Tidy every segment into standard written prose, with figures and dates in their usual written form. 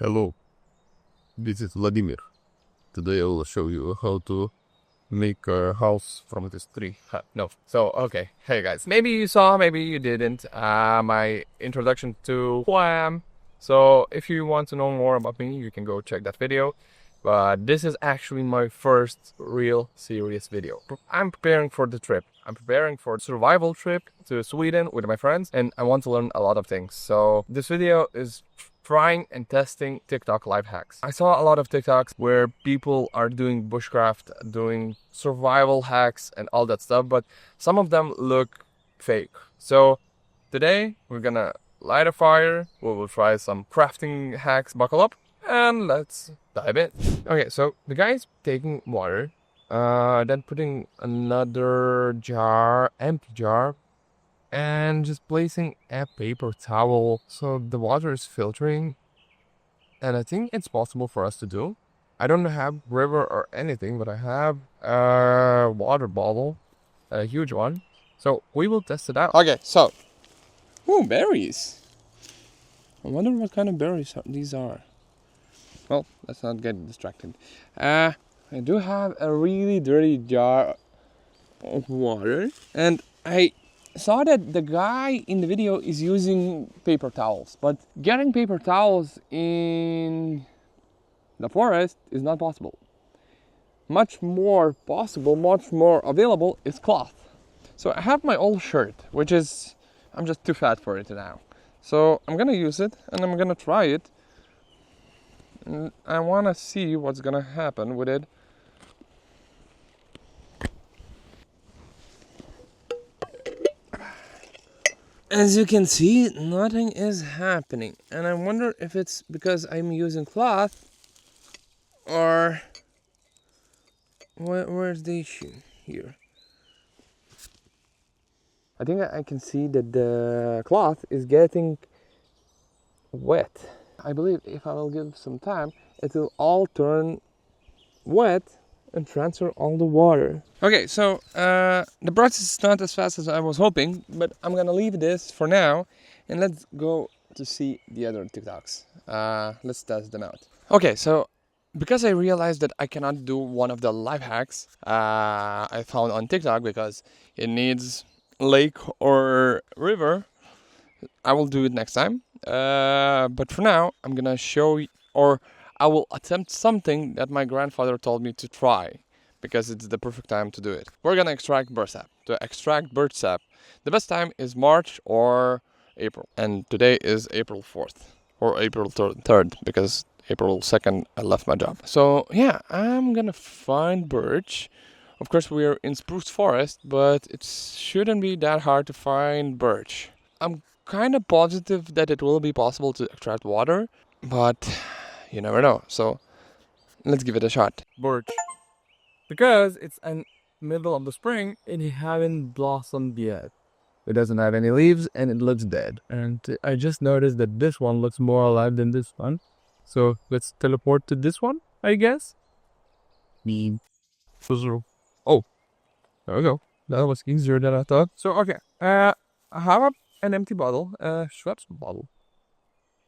Hello, this is Vladimir. Today I will show you how to make a house from this tree. No. So, okay. Hey guys, maybe you saw, maybe you didn't, my introduction to who I am. So, if you want to know more about me, you can go check that video. But this is actually my first real serious video. I'm preparing for the trip. I'm preparing for a survival trip to Sweden with my friends, and I want to learn a lot of things. So, this video is trying and testing TikTok life hacks. I saw a lot of TikToks where people are doing bushcraft, doing survival hacks and all that stuff, but some of them look fake. So today we're gonna light a fire, we will try some crafting hacks, buckle up, and let's dive in. Okay, so the guy's taking water, then putting another jar, empty jar, and just placing a paper towel so the water is filtering. And I think it's possible for us to do. I don't have river or anything, but I have a water bottle, a huge one. So we will test it out. Okay, so berries. I wonder what kind of berries these are. Well, let's not get distracted. I do have a really dirty jar of water, and I saw that the guy in the video is using paper towels, but getting paper towels in the forest is not possible. Much more possible, much more available is cloth. So I have my old shirt, which is, I'm just too fat for it now. So I'm gonna use it and I'm gonna try it. And I wanna see what's gonna happen with it. As you can see, nothing is happening. And I wonder if it's because I'm using cloth or where's the issue here? I think I can see that the cloth is getting wet. I believe if I will give some time, it will all turn wet and transfer all the water. Okay, so the process is not as fast as I was hoping, but I'm gonna leave this for now and let's go to see the other TikToks. Let's test them out. Okay, so because I realized that I cannot do one of the life hacks I found on TikTok because it needs lake or river, I will do it next time. But for now, I'm gonna show or I will attempt something that my grandfather told me to try because it's the perfect time to do it. We're gonna extract bird sap. To extract bird sap, the best time is March or April, and today is April 4th or April 3rd because April 2nd I left my job. So yeah, I'm gonna find birch. Of course, we're in spruce forest, but it shouldn't be that hard to find birch. I'm kind of positive that it will be possible to extract water, but you never know. So let's give it a shot. Birch. Because it's in middle of the spring and it haven't blossomed yet. It doesn't have any leaves and it looks dead. And I just noticed that this one looks more alive than this one. So let's teleport to this one, I guess. Oh, there we go. That was easier than I thought. So okay, I have an empty bottle, a Schweppes bottle.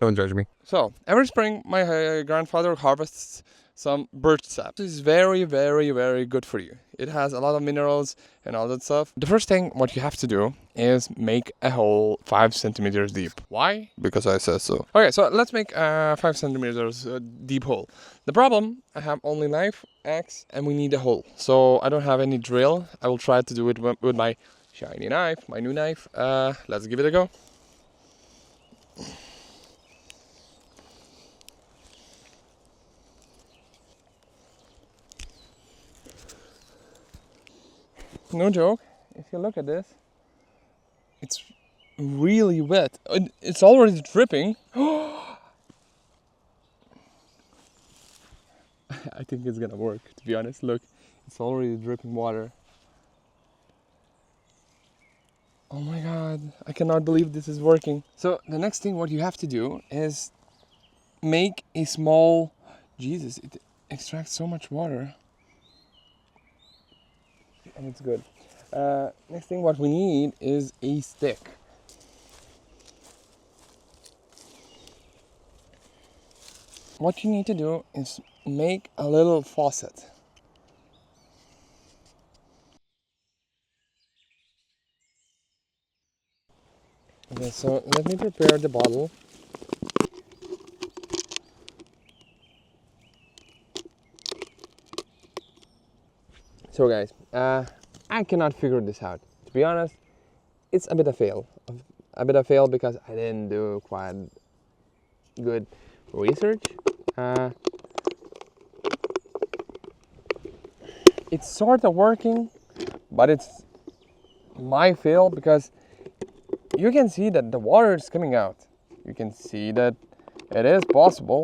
Don't judge me. So every spring, my grandfather harvests some birch sap. This is very, very, very good for you. It has a lot of minerals and all that stuff. The first thing what you have to do is make a hole 5 centimeters deep. Why? Because I said so. Okay, so let's make a 5 centimeters deep hole. The problem, I have only knife, axe, and we need a hole. So I don't have any drill. I will try to do it with my shiny knife, my new knife. Let's give it a go. No joke, if you look at this, it's really wet. It's already dripping. I think it's gonna work, to be honest. Look, it's already dripping water. Oh my god, I cannot believe this is working. So the next thing what you have to do is make a small... Jesus, it extracts so much water. And it's good. Next thing what we need is a stick. what you need to do is make a little faucet. Okay, so let me prepare the bottle. So guys, I cannot figure this out. To be honest, it's a bit of fail. A bit of fail because I didn't do quite good research. Uh, it's sort of working, but it's my fail because you can see that the water is coming out. You can see that it is possible.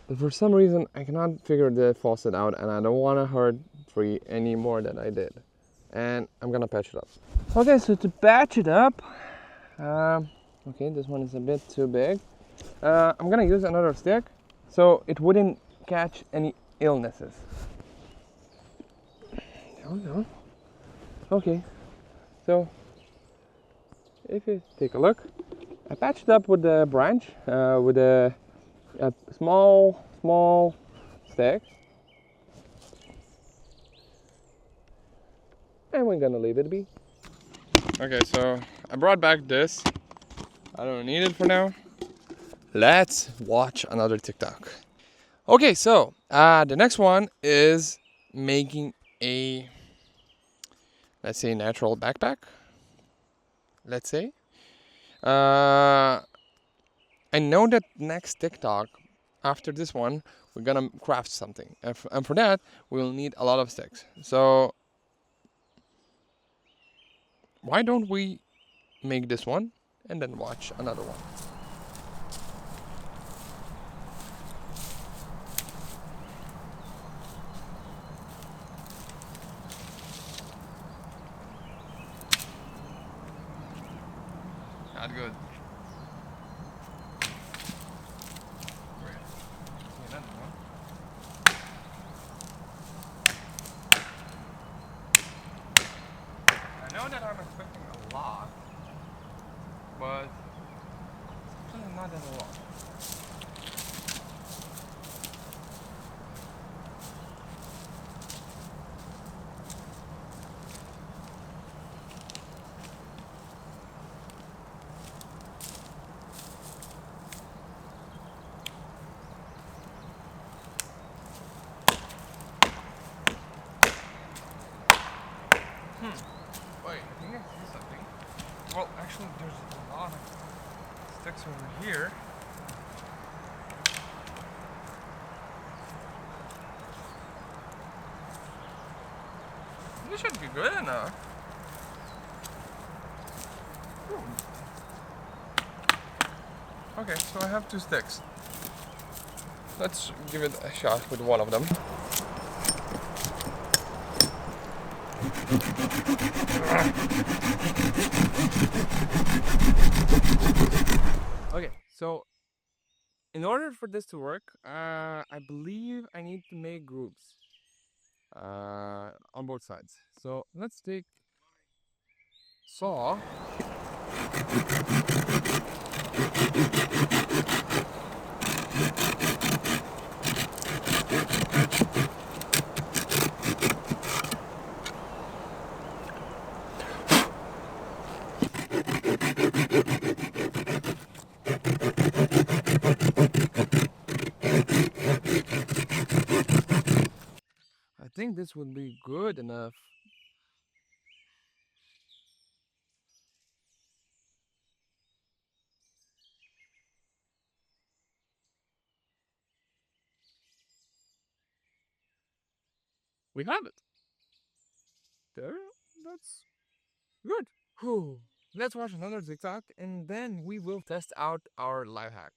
But for some reason, I cannot figure the faucet out, and I don't want to hurt Tree any more than I did. And I'm gonna patch it up. Okay, so to patch it up, okay, this one is a bit too big. I'm gonna use another stick so it wouldn't catch any illnesses. There we go. Okay, so if you take a look, I patched it up with the branch, with a small stick, and we're gonna leave it be. Okay, so I brought back this. I don't need it for now. Let's watch another TikTok. Okay, so the next one is making a, let's say, natural backpack. Let's say. I know that next TikTok, after this one, we're gonna craft something, and for that we'll need a lot of sticks. So why don't we make this one and then watch another one? Not good. I know that I'm expecting a lot, but it's actually not that a lot. Wait, I think I see something. Well, actually, there's a lot of sticks over here. This should be good enough. Okay, so I have 2 sticks. Let's give it a shot with one of them. Okay, so in order for this to work, I believe I need to make groups on both sides. So let's take saw. I think this would be good enough. We have it. There, that's good. Whew. Let's watch another TikTok and then we will test out our life hack.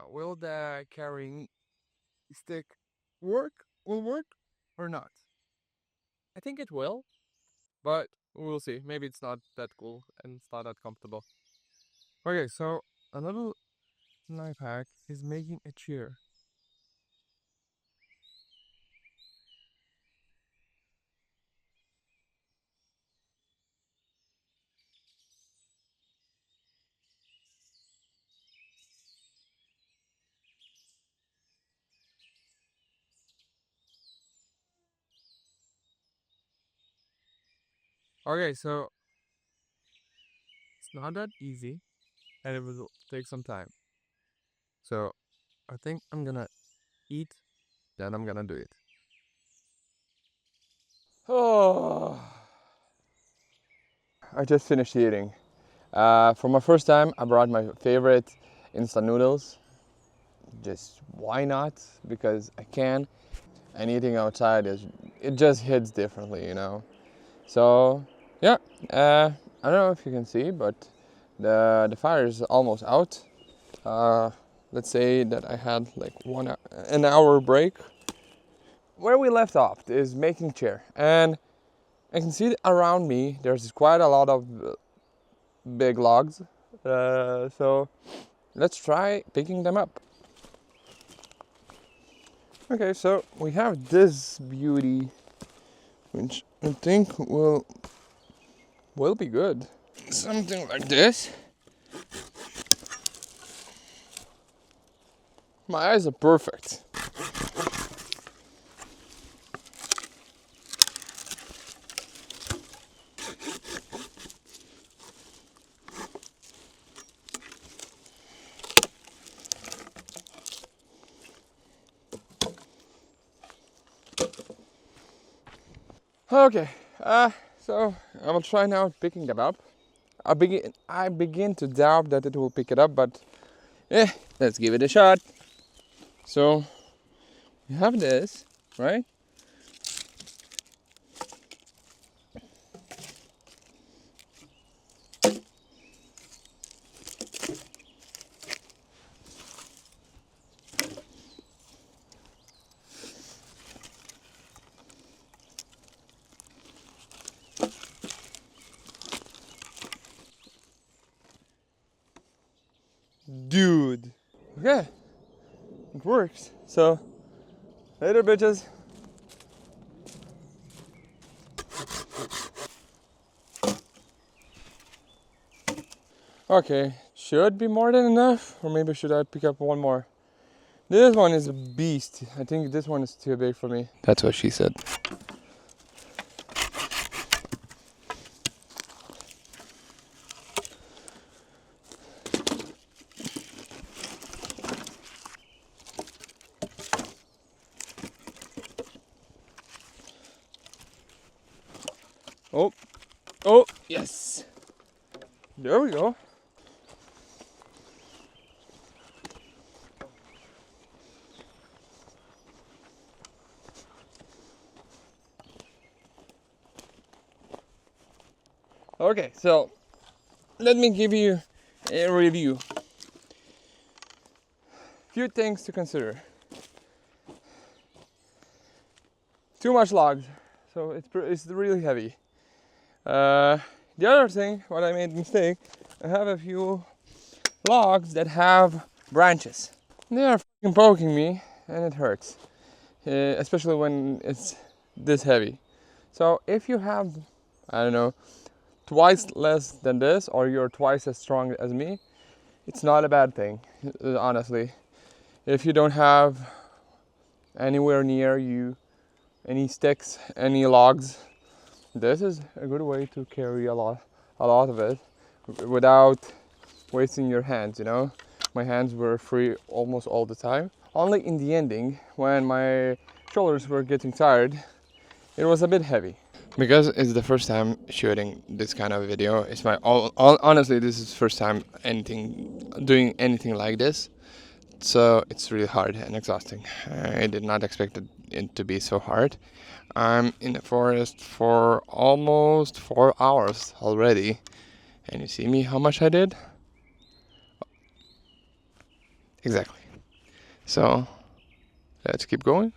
Will the carrying stick work? Will work or not? I think it will, but we'll see. Maybe it's not that cool and it's not that comfortable. Okay, so another life hack is making a chair. Okay, so it's not that easy, and it will take some time. So I think I'm gonna eat, then I'm gonna do it. Oh, I just finished eating. For my first time, I brought my favorite instant noodles. Just why not? Because I can. And eating outside it just hits differently, you know. So yeah, I don't know if you can see, but the fire is almost out. Uh, let's say that I had like an hour break. Where we left off is making chair, and I can see around me there's quite a lot of big logs. So let's try picking them up. Okay, so we have this beauty, which I think will be good. Something like this. My eyes are perfect. Okay, so I will try now picking them up. I begin to doubt that it will pick it up, but let's give it a shot. So we have this, right? Dude. Okay, it works. So later, bitches. Okay, should be more than enough, or maybe should I pick up one more? This one is a beast. I think this one is too big for me. That's what she said. Oh, oh, yes. There we go. Okay, so let me give you a review. Few things to consider. Too much logs, so it's really heavy. The other thing, what I made a mistake, I have a few logs that have branches. They are fucking poking me, and it hurts, especially when it's this heavy. So if you have, I don't know, twice less than this, or you're twice as strong as me, it's not a bad thing, honestly. If you don't have anywhere near you any sticks, any logs, this is a good way to carry a lot of it without wasting your hands, you know. My hands were free almost all the time. Only in the ending, when my shoulders were getting tired, it was a bit heavy. Because it's the first time shooting this kind of video, it's my honestly, this is the first time doing anything like this. So it's really hard and exhausting. I did not expect it to be so hard. I'm in the forest for almost 4 hours already. And you see me how much I did? Exactly. So let's keep going.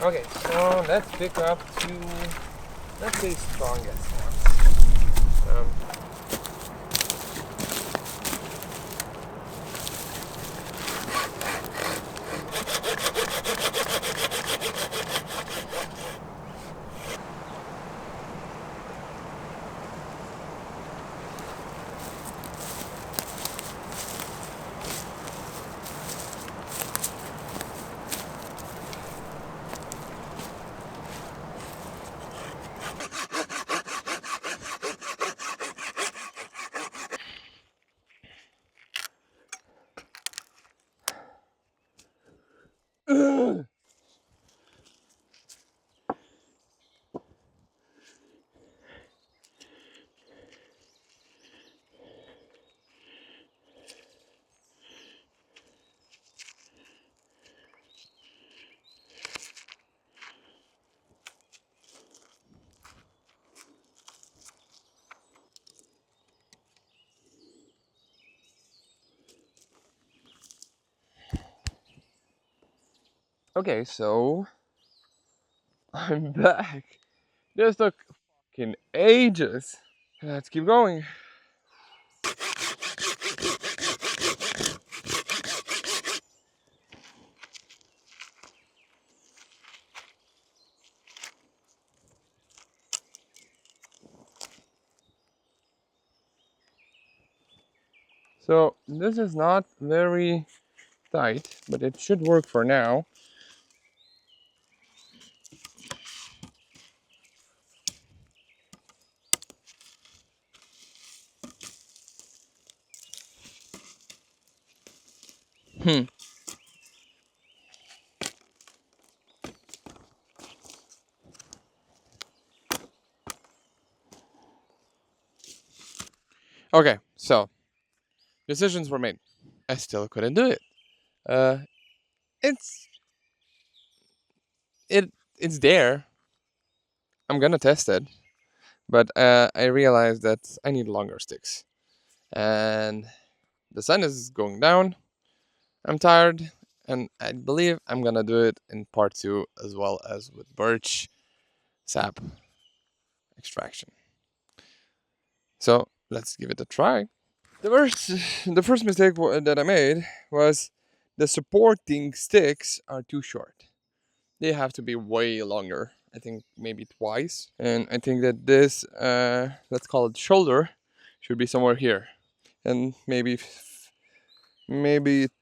Okay, so let's pick up two, let's say, strongest ones. Okay, so I'm back. This took fucking ages. Let's keep going. So this is not very tight, but it should work for now. Hmm. Okay, so decisions were made. I still couldn't do it. Uh, it's it it's there. I'm gonna test it, but I realized that I need longer sticks, and the sun is going down. I'm tired, and I believe I'm gonna do it in part two as well as with birch sap extraction. So let's give it a try. The first mistake that I made was the supporting sticks are too short. They have to be way longer. I think maybe twice. And I think that this, let's call it shoulder, should be somewhere here. And maybe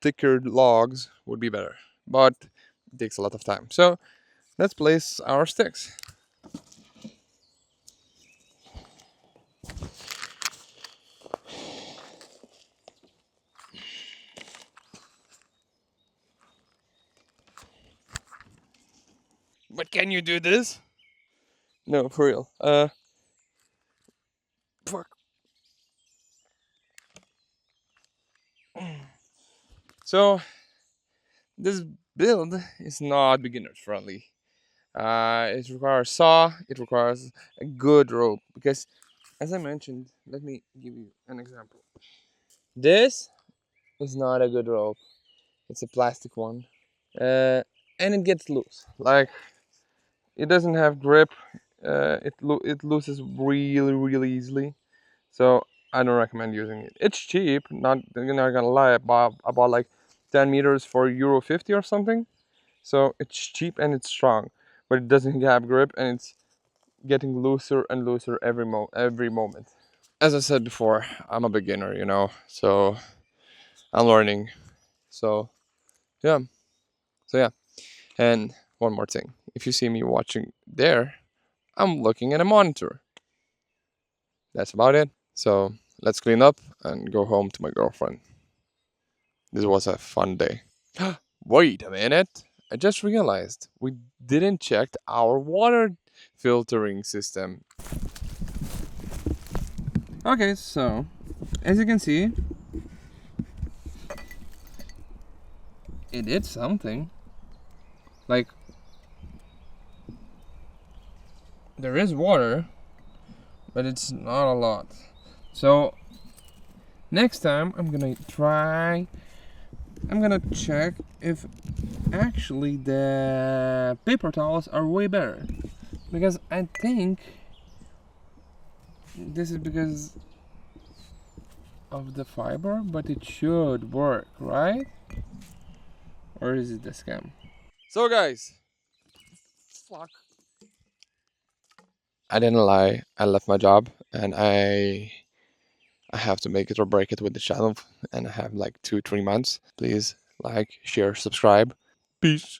thicker logs would be better. But it takes a lot of time. So let's place our sticks. But can you do this? No, for real. Fuck. So this build is not beginner friendly. It requires saw. It requires a good rope because, as I mentioned, let me give you an example. This is not a good rope. It's a plastic one, and it gets loose. Like it doesn't have grip. It loses really easily. So I don't recommend using it. It's cheap. Not gonna lie. About like 10 meters for Euro 50 or something. So it's cheap and it's strong, but it doesn't have grip and it's getting looser and looser every moment. As I said before, I'm a beginner, so I'm learning. So yeah, so yeah. And one more thing, if you see me watching there, I'm looking at a monitor. That's about it. So let's clean up and go home to my girlfriend. This was a fun day. Wait a minute. I just realized we didn't check our water filtering system. Okay, so as you can see, it did something. Like, there is water, but it's not a lot. So, next time I'm gonna check if actually the paper towels are way better. Because I think this is because of the fiber, but it should work, right? Or is it a scam? So guys, fuck. I didn't lie. I left my job and I have to make it or break it with the channel, and I have like 2-3 months. Please like, share, subscribe. Peace.